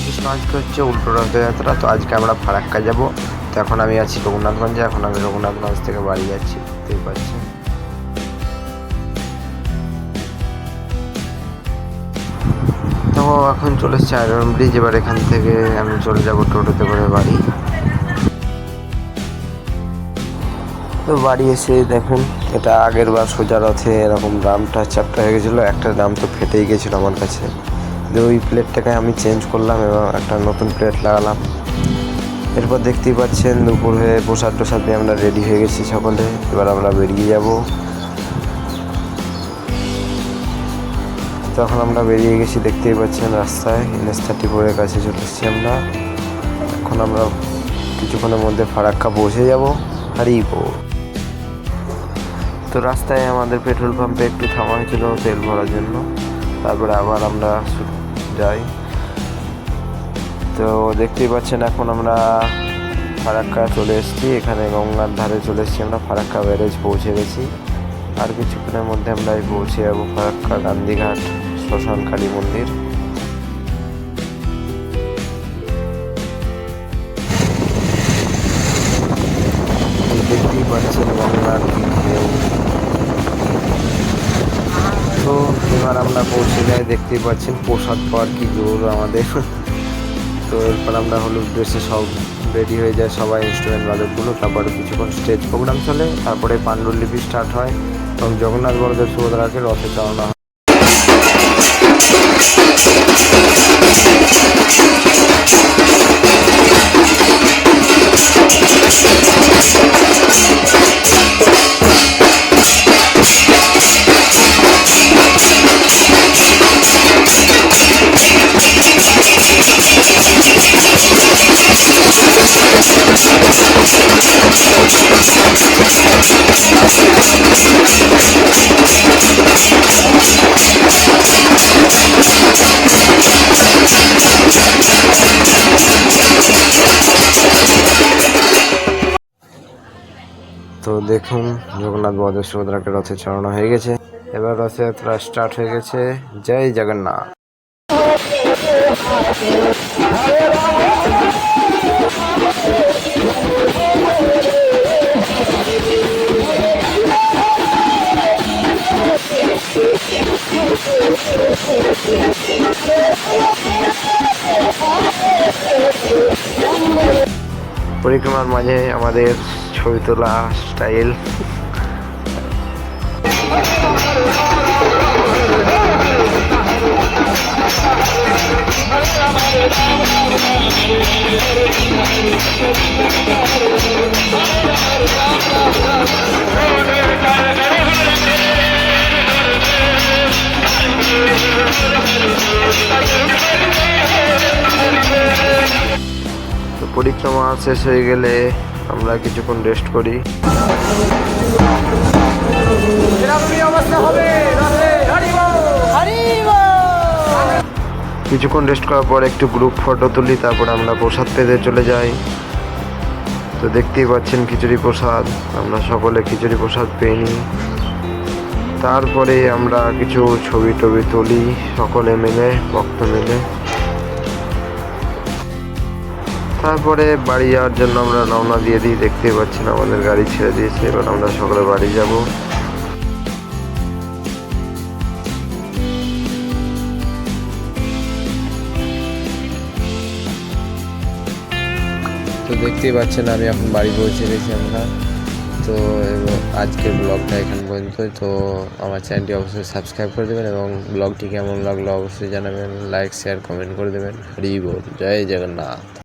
রাধাকৃষ্ণ আজকে হচ্ছে উল্টো রথযাত্রা। তো আজকে আমরা ফারাক্কা যাব। তো এখন আমি আছি রঘুনাথগঞ্জে। এখন আমি রঘুনাথগঞ্জ থেকে বাড়ি যাচ্ছি, দেখতেই পাচ্ছেন। তো এখন চলে এসেছে আয়রন ব্রিজ। এবার এখান থেকে আমি চলে যাব টোটোতে করে বাড়ি। তো বাড়ি এসে দেখুন, এটা আগের বার সোজা রথে এরকম ড্রামটা চ্যাপ্টা হয়ে গেছিলো, একটা ড্রাম তো ফেটেই গেছিলো আমার কাছে। ওই প্লেটটাকে আমি চেঞ্জ করলাম এবং একটা নতুন প্লেট লাগালাম। এরপর দেখতেই পাচ্ছেন দুপুর হয়ে প্রসাদ টোসাদ দিয়ে আমরা রেডি হয়ে গেছি সকলে। এবার আমরা বেরিয়ে যাব। তখন আমরা বেরিয়ে গেছি, দেখতেই পাচ্ছেন রাস্তায় NH-34 কাছে চলে এসেছি আমরা। এখন আমরা কিছুক্ষণের মধ্যে ফারাক্কা পৌঁছে যাব। হরিপুর। তো রাস্তায় আমাদের পেট্রোল পাম্পে একটু থামা হয়েছিল তেল ভরার জন্য, তারপরে আবার আমরা যাই। তো দেখতেই পাচ্ছেন এখন আমরা ফারাক্কা চলে এসেছি। এখানে গঙ্গার ধারে চলে এসেছি আমরা, ফারাক্কা ব্যারেজ পৌঁছে গেছি। আর কিছুক্ষণের মধ্যে আমরা পৌঁছে যাবো ফারাক্কা গান্ধীঘাট শ্মশান কালী মন্দির। দেখতেই পাচ্ছেন গঙ্গার ঢেউ। তো এবার আমরা পৌঁছে যাই, দেখতেই পাচ্ছেন প্রসাদ পাওয়ার কি জোর আমাদের। তো এরপর আমরা হলুদ ড্রেসে সব রেডি হয়ে যায় সবাই, ইনস্ট্রুমেন্ট বাদকগুলো। তারপরে কিছুক্ষণ স্টেজ প্রোগ্রাম চলে, তারপরে পাণ্ডুলিপি স্টার্ট হয় এবং জগন্নাথ বলদেব সুভদ্রাকে রথে চালানো হয়। তো দেখুন জগন্নাথ বলদেব সুভদ্রাকে রথে চালানো হয়ে গেছে। এবার রথযাত্রা স্টার্ট হয়ে গেছে। জয় জগন্নাথ। পরিক্রমার মাঝে আমাদের ছবি তোলা স্টাইল। তো পরিক্রমা শেষ হয়ে গেলে আমরা কিছুক্ষণ রেস্ট করি। কিছুক্ষণ রেস্ট করার পর একটু গ্রুপ ফটো তুলি, তারপর আমরা প্রসাদ পেতে চলে যাই। তো দেখতেই পাচ্ছেন খিচুড়ি প্রসাদ, আমরা সকলে খিচুড়ি প্রসাদ পেয়ে নিই। তারপরে আমরা কিছু ছবি টবি তুলি সকলে মিলে, ভক্ত মিলে। তারপরে বাড়ি যাওয়ার জন্য আমরা রওনা দিয়ে দিই। দেখতেই পাচ্ছেন আমাদের গাড়ি ছেড়ে দিয়েছে। এবার আমরা সকলে বাড়ি যাব। তো দেখতেই পাচ্ছেন আমি এখন বাড়ি পৌঁছে গেছি আমরা। তো আজকের ব্লগটা এখান পর্যন্ত। তো আমার চ্যানেলটি অবশ্যই সাবস্ক্রাইব করে দেবেন এবং ব্লগটি কেমন লাগলো অবশ্যই জানাবেন। লাইক শেয়ার কমেন্ট করে দেবেন। হরি বল। জয় জগন্নাথ।